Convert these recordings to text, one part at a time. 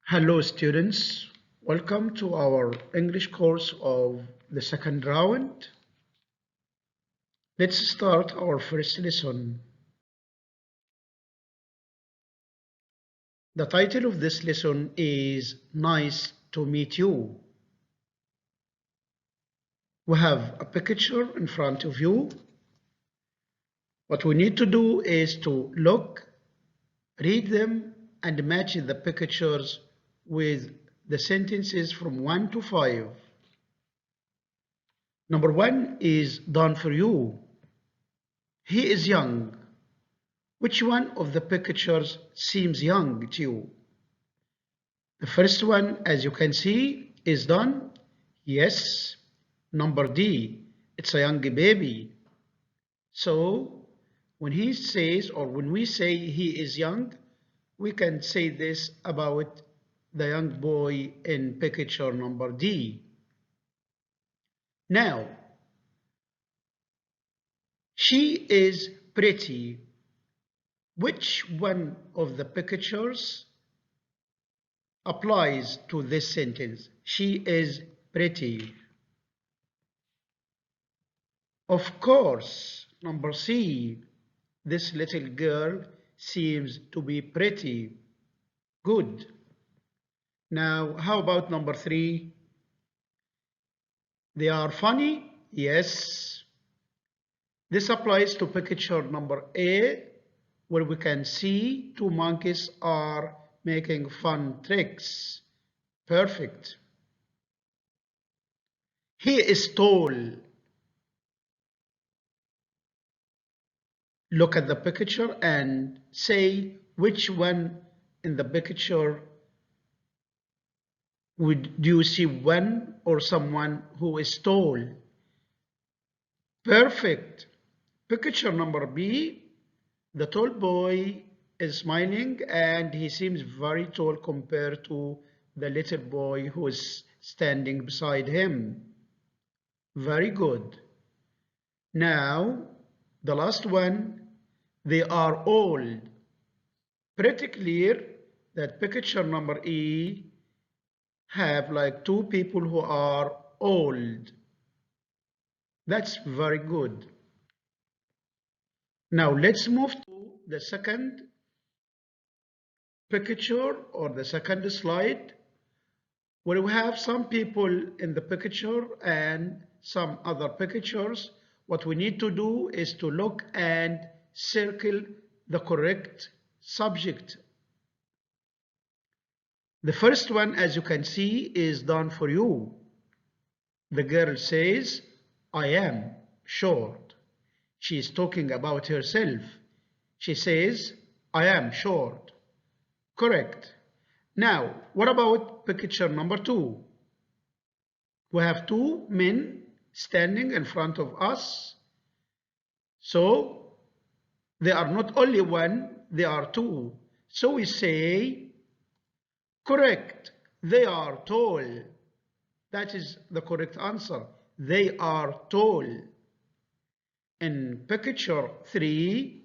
Hello students, welcome to our English course of the second round. Let's start our first lesson. The title of this lesson is Nice to Meet You. We have a picture in front of you. What we need to do is to look, read them, and match the pictures with the sentences from 1 to 5. Number 1 is done for you. He is young. Which one of the pictures seems young to you? The first one, as you can see, is done. Yes. Number D, it's a young baby. So when he says, or when we say he is young, we can say this about the young boy in picture number D. Now, she is pretty. Which one of the pictures applies to this sentence? She is pretty. Of course, number C, this little girl seems to be pretty. Good. Now, how about number 3? They are funny? Yes. This applies to picture number A, where we can see two monkeys are making fun tricks. Perfect. He is tall. Look at the picture and say which one in the picture do you see one or someone who is tall? Perfect. Picture number B, the tall boy is smiling and he seems very tall compared to the little boy who is standing beside him. Very good. Now, the last one, they are old. Pretty clear that picture number E have like two people who are old. That's very good. Now let's move to the second picture or the second slide, where we have some people in the picture and some other pictures. What we need to do is to look and circle the correct subject. The first one, as you can see, is done for you. The girl says, I am short. She is talking about herself. She says, I am short. Correct. Now, what about picture number 2? We have two men standing in front of us. So, they are not only one, they are two. So we say, correct, they are tall. That is the correct answer. They are tall. In picture 3,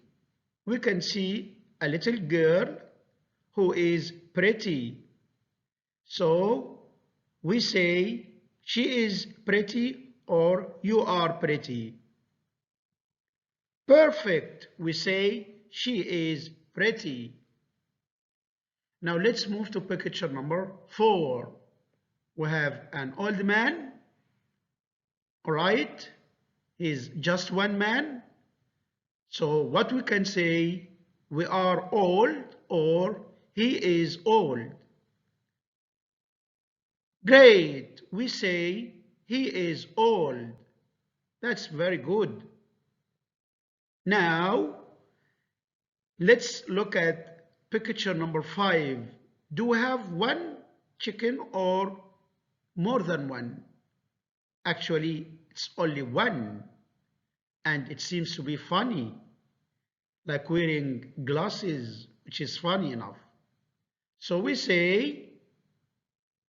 we can see a little girl who is pretty. So we say she is pretty or you are pretty. Perfect. We say she is pretty. Now let's move to picture number 4. We have an old man. All right. He's just one man. So what we can say, we are old or he is old. Great. We say he is old. That's very good. Now, let's look at picture number 5. Do we have one chicken or more than one? Actually, it's only one. And it seems to be funny, like wearing glasses, which is funny enough. So we say,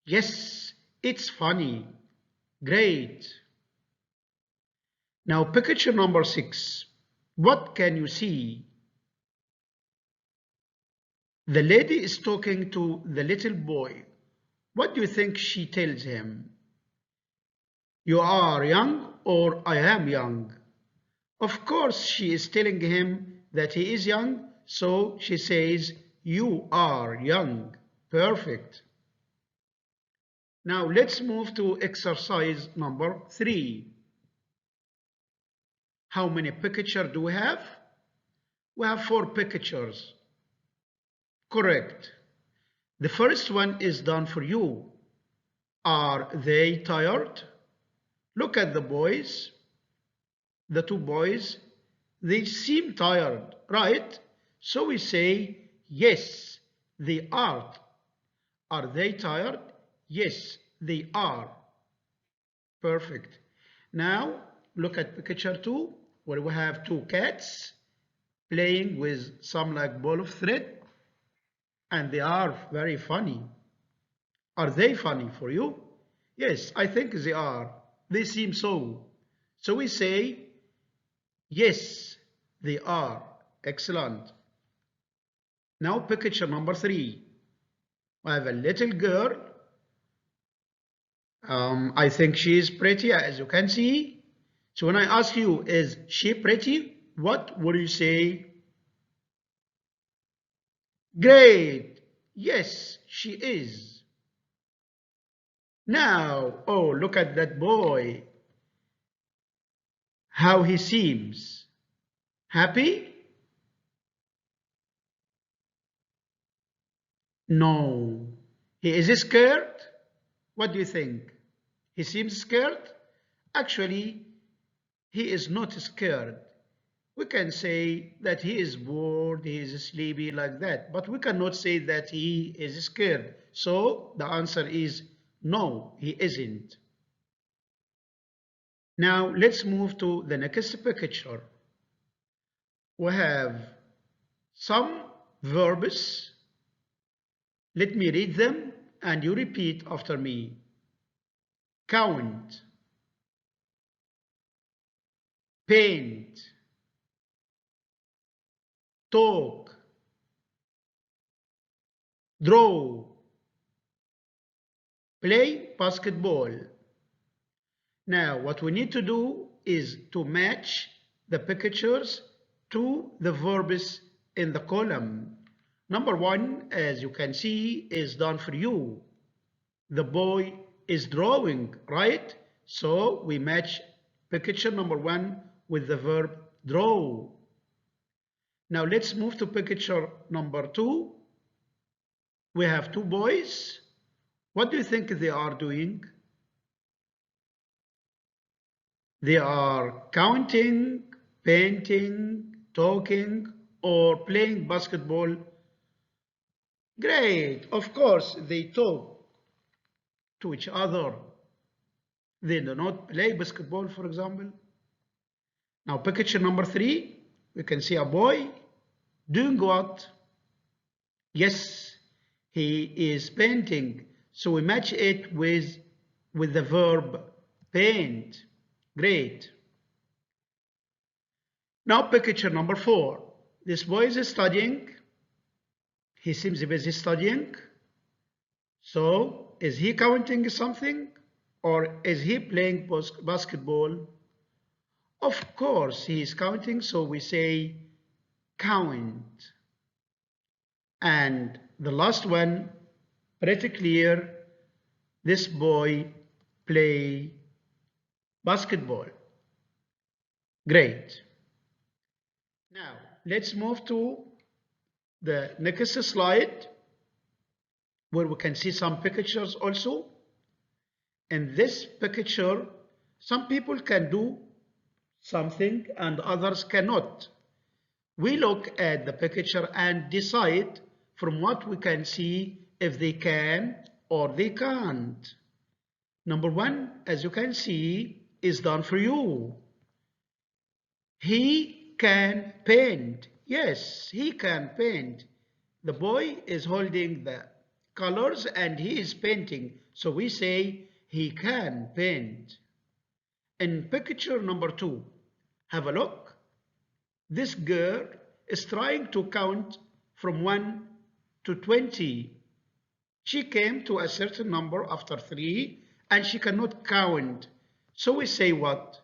yes, it's funny. Great. Now, picture number 6. What can you see? The lady is talking to the little boy. What do you think she tells him? You are young or I am young? Of course, she is telling him that he is young, so she says, you are young. Perfect. Now let's move to exercise number 3. How many pictures do we have? We have 4 pictures. Correct. The first one is done for you. Are they tired? Look at the boys. The 2 boys. They seem tired, right? So we say, yes, they are. Are they tired? Yes, they are. Perfect. Now, look at picture 2, where we have 2 cats playing with some like ball of thread, and they are very funny. Are they funny for you? Yes, I think they are. They seem so. So we say, yes, they are. Excellent. Now picture number 3. I have a little girl. I think she is pretty, as you can see. So when I ask you, is she pretty? What would you say? Great. Yes, she is. Now, oh, look at that boy. How he seems. Happy? No. He is scared? What do you think? He seems scared? Actually, he is not scared. We can say that he is bored, he is sleepy, like that, but we cannot say that he is scared. So the answer is no, he isn't. Now let's move to the next picture. We have some verbs. Let me read them and you repeat after me. Count, paint, talk, draw, play basketball. Now what we need to do is to match the pictures to the verbs in the column. Number 1, as you can see, is done for you. The boy is drawing, right? So we match picture number 1 with the verb draw. Now let's move to picture number 2. We have 2 boys. What do you think they are doing? They are counting, painting, talking, or playing basketball. Great. Of course, they talk to each other. They do not play basketball, for example. Now, picture number 3, we can see a boy doing what? Yes, he is painting. So we match it with the verb paint. Great. Now picture number 4. This boy is studying. He seems busy studying. So is he counting something or is he playing basketball? Of course he is counting, so we say count. And the last one, pretty clear, this boy play basketball. Great. Now let's move to the next slide where we can see some pictures also. In this picture, some people can do something and others cannot. We look at the picture and decide from what we can see if they can or they can't. Number 1, as you can see, is done for you. He can paint. Yes, he can paint. The boy is holding the colors and he is painting. So we say he can paint. In picture number 2, have a look. This girl is trying to count from 1 to 20. She came to a certain number after 3 and she cannot count. So we say what?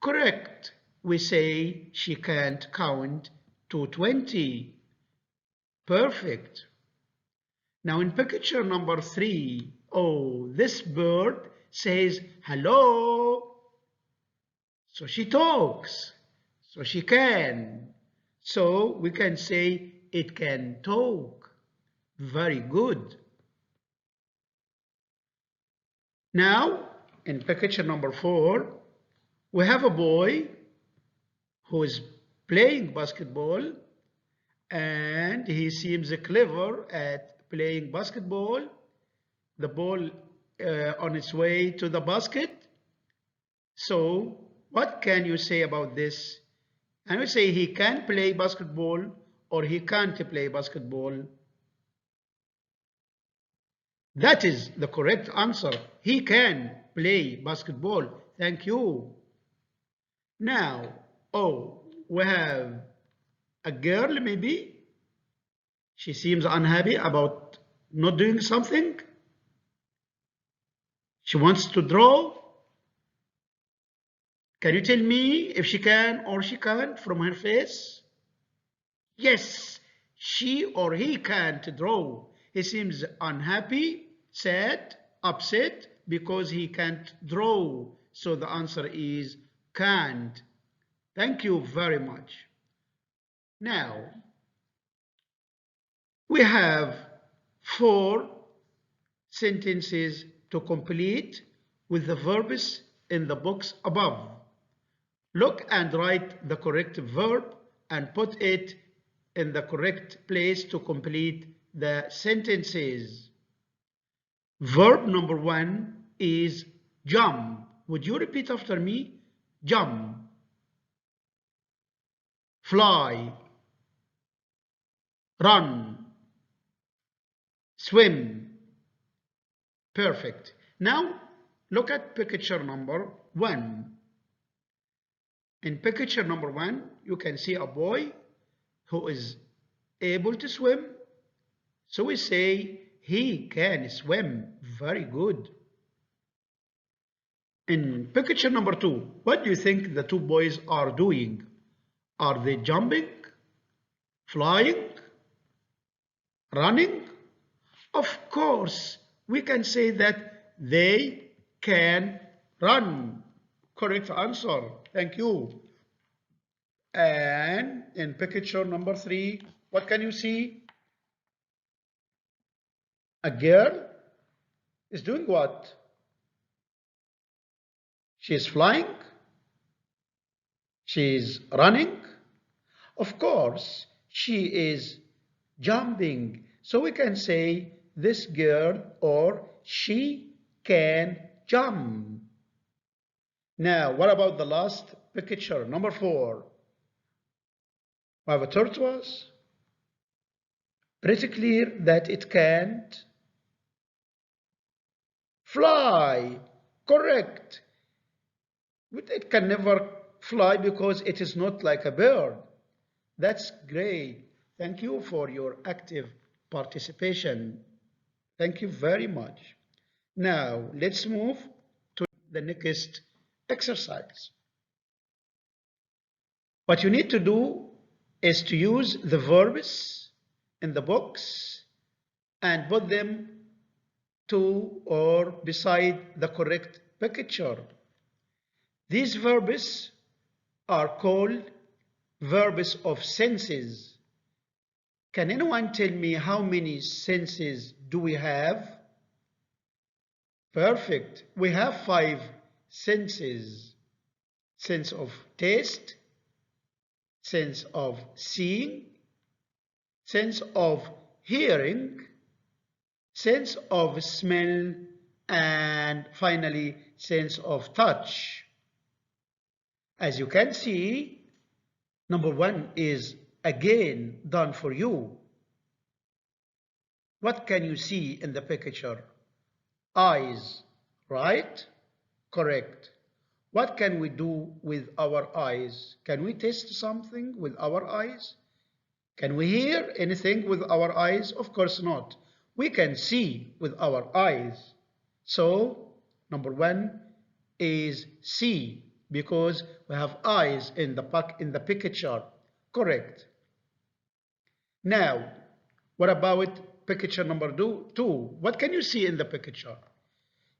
Correct. We say she can't count to 20. Perfect. Now in picture number 3, oh, this bird says hello. So she talks. So she can. So we can say it can talk. Very good. Now, in picture number 4, we have a boy who is playing basketball and he seems clever at playing basketball. The ball on its way to the basket. So, what can you say about this? Can you say he can play basketball or he can't play basketball? That is the correct answer. He can play basketball. Thank you. Now, oh, we have a girl maybe. She seems unhappy about not doing something. She wants to draw. Can you tell me if she can or she can't from her face? Yes, she or he can't draw. He seems unhappy, sad, upset because he can't draw. So the answer is can't. Thank you very much. Now, we have 4 sentences to complete with the verbs in the box above. Look and write the correct verb and put it in the correct place to complete the sentences. Verb number 1 is jump. Would you repeat after me? Jump. Fly. Run. Swim. Perfect. Now look at picture number 1. In picture number 1, you can see a boy who is able to swim. So we say he can swim. Very good. In picture number 2, what do you think the 2 boys are doing? Are they jumping, flying, running? Of course, we can say that they can run. Correct answer. Thank you. And in picture number 3, what can you see? A girl is doing what? She is flying. She is running. Of course, she is jumping. So we can say this girl or she can jump. Now, what about the last picture, number 4? We have a tortoise. Pretty clear that it can't fly. Correct. But it can never fly because it is not like a bird. That's great. Thank you for your active participation. Thank you very much. Now, let's move to the next exercise. What you need to do is to use the verbs in the box and put them to or beside the correct picture. These verbs are called verbs of senses. Can anyone tell me how many senses do we have? Perfect. We have 5 senses. Sense of taste, sense of seeing, sense of hearing, sense of smell, and finally sense of touch. As you can see, number 1 is again done for you. What can you see in the picture? Eyes, right? Correct. What can we do with our eyes? Can we taste something with our eyes? Can we hear anything with our eyes? Of course not. We can see with our eyes. So, number one is see, because we have eyes in the picture. Correct. Now, what about picture number two? What can you see in the picture?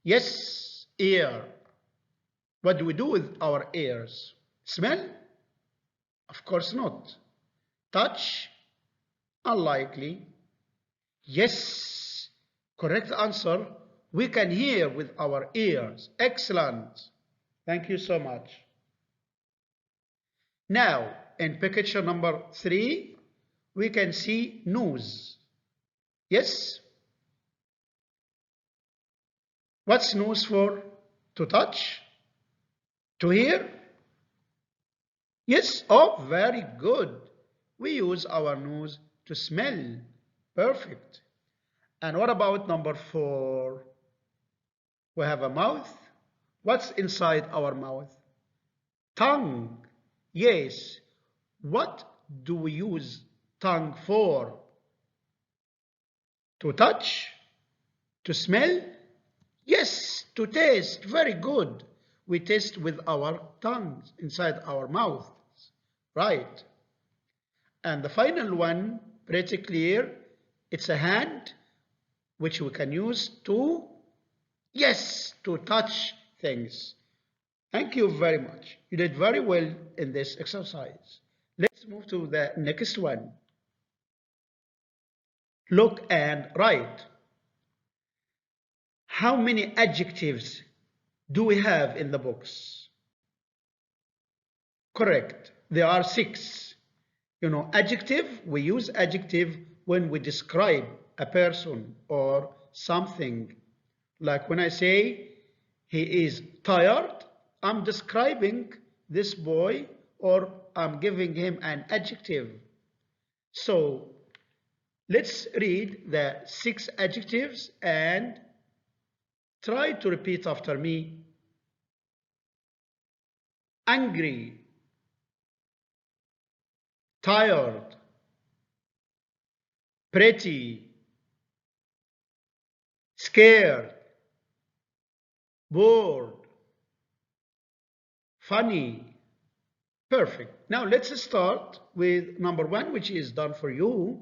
Yes, ear. What do we do with our ears? Smell? Of course not. Touch? Unlikely. Yes, correct answer. We can hear with our ears. Excellent. Thank you so much. Now, in picture number 3, we can see nose. Yes? What's nose for? To touch? To hear? Yes. Oh, very good. We use our nose to smell. Perfect. And what about number 4? We have a mouth. What's inside our mouth? Tongue. Yes. What do we use tongue for? To touch? To smell? Yes, to taste. Very good. We taste with our tongues inside our mouths. Right. And the final one, pretty clear. It's a hand, which we can use to, yes, to touch things. Thank you very much. You did very well in this exercise. Let's move to the next one. Look and write. How many adjectives do we have in the books? Correct. There are 6. Adjective, we use adjective when we describe a person or something. Like when I say he is tired, I'm describing this boy or I'm giving him an adjective. So let's read the 6 adjectives and try to repeat after me. Angry, tired, pretty, scared, bored, funny. Perfect. Now let's start with number 1, which is done for you.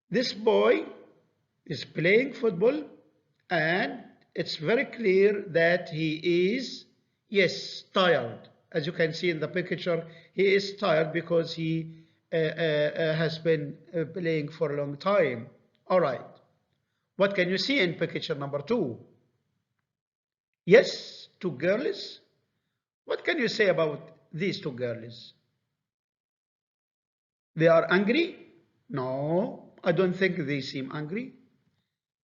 This boy is playing football and it's very clear that he is, yes, tired. As you can see in the picture, he is tired because he has been playing for a long time. All right. What can you see in picture number 2? Yes, 2 girls. What can you say about these 2 girls? They are angry? No, I don't think they seem angry.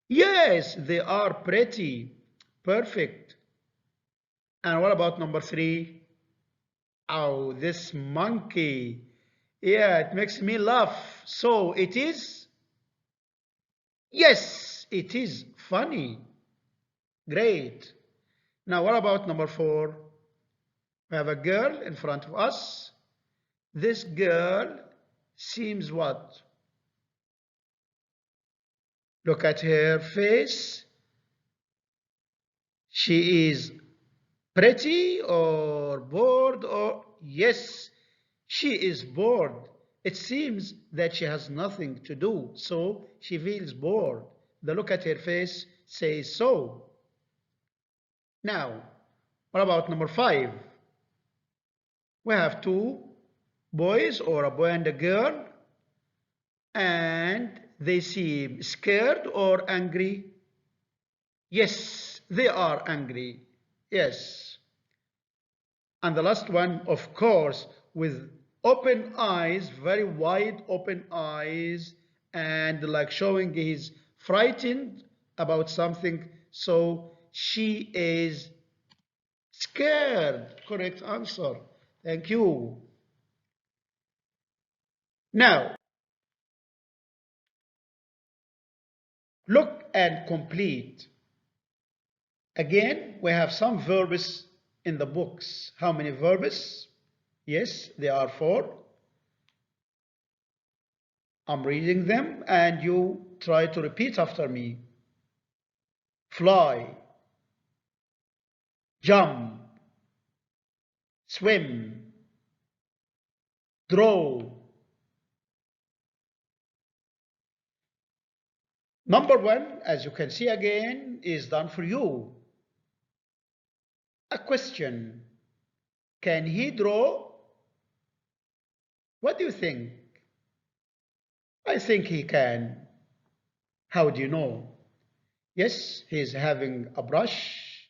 Yes, they are pretty. Perfect. And what about number 3? Oh, this monkey. Yeah, it makes me laugh. So it is? Yes, it is funny. Great. Now, what about number 4? We have a girl in front of us. This girl seems what? Look at her face. She is pretty or bored or, yes, she is bored. It seems that she has nothing to do, so she feels bored. The look at her face says so. Now, what about number 5? We have 2 boys, or a boy and a girl, and they seem scared or angry. Yes, they are angry. Yes. And the last one, of course, with open eyes, very wide open eyes, and like showing he's frightened about something. So she is scared. Correct answer. Thank you. Now, look and complete. Again, we have some verbs in the books. How many verbs? Yes, there are 4. I'm reading them and you try to repeat after me. Fly, jump, swim, draw. Number one, as you can see again, is done for you. A question. Can he draw? What do you think? I think he can. How do you know? Yes, he's having a brush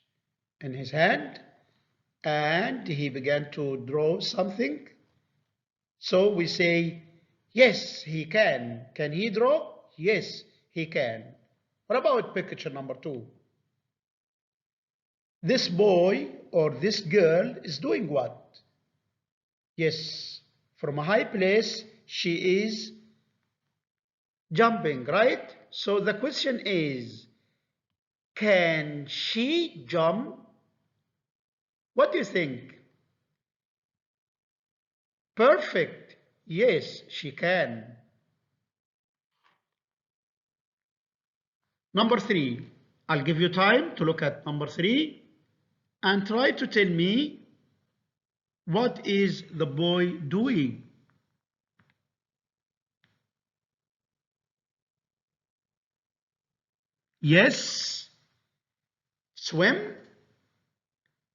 in his hand and he began to draw something. So we say, yes, he can. Can he draw? Yes, he can. What about picture number two? This boy or this girl is doing what? Yes, from a high place, she is jumping, right? So the question is, can she jump? What do you think? Perfect. Yes, she can. Number three. I'll give you time to look at number three and try to tell me what is the boy doing. Yes, swim.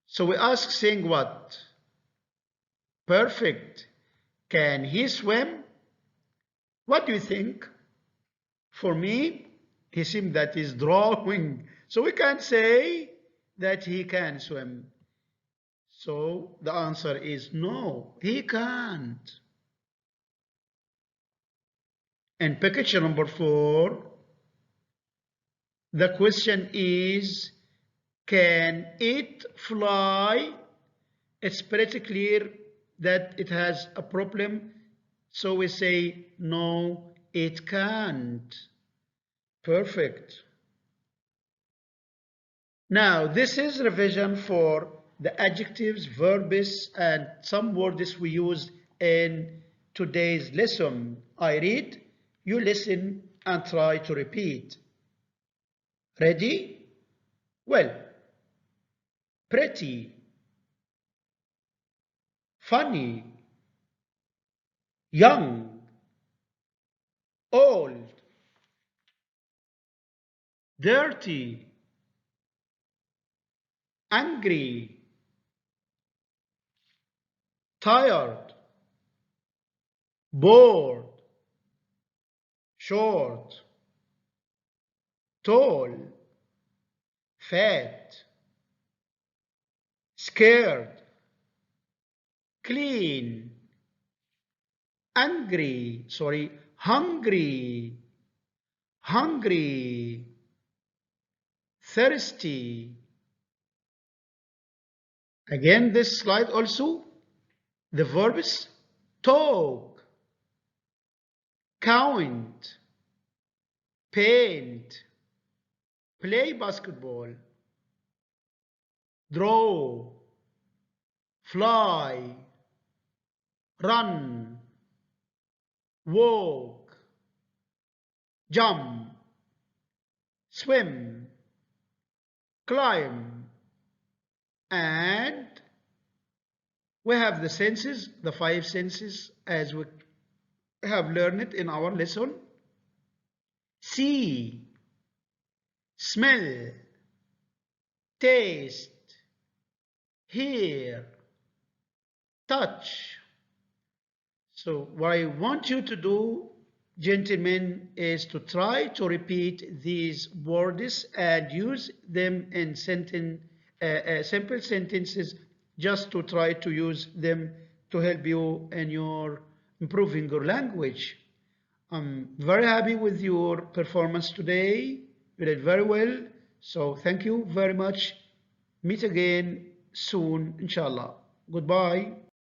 So we ask saying what? Perfect. Can he swim? What do you think? For me, he seems that he's drawing. So we can't say that he can swim. So the answer is no, he can't. And picture number four, the question is, can it fly? It's pretty clear that it has a problem. So we say, no, it can't. Perfect. Now, this is revision for the adjectives, verbs, and some words we use in today's lesson. I read, you listen, and try to repeat. Ready? Well, pretty, funny, young, old, dirty, angry, tired, bored, short, tall, fat, scared, clean, hungry, thirsty. Again, this slide also, the verbs talk, count, paint, play basketball, draw, fly, run, walk, jump, swim, climb, and we have the senses, the 5 senses as we have learned it in our lesson. See, smell, taste, hear, touch. So what I want you to do, gentlemen, is to try to repeat these words and use them in simple sentences, just to try to use them to help you in your improving your language. I'm very happy with your performance today. You did very well. So thank you very much. Meet again soon, inshallah. Goodbye.